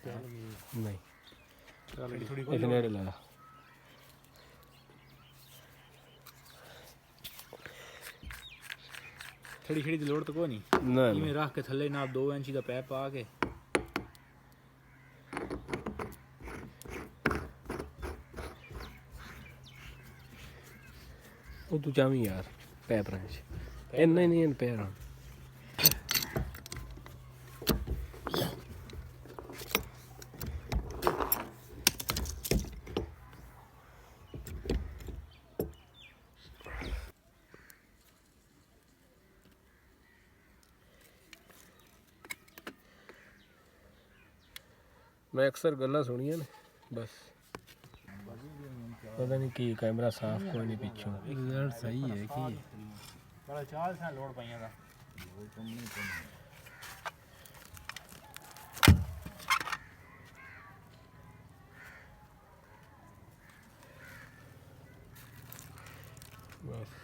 नहीं इतने ला थोड़ी खड़ी लोड़ तो कोई नहीं इवें रख के थल्ले नाप 2 इंच का पैप पा के ਉਹ ਤੂੰ ਚਾਵੀਂ ਯਾਰ ਪੈਪ ਰਾਂ ਚ ਇੰਨਾ ਹੀ ਨਹੀਂ ਪੈਰਾਂ मैं अक्सर गल्लां सुनियां ने बस पता नहीं की कैमरा साफ कोई नहीं पिछों रिजल्ट सही है कि बड़ा चाल सा लोड पाइयां दा बस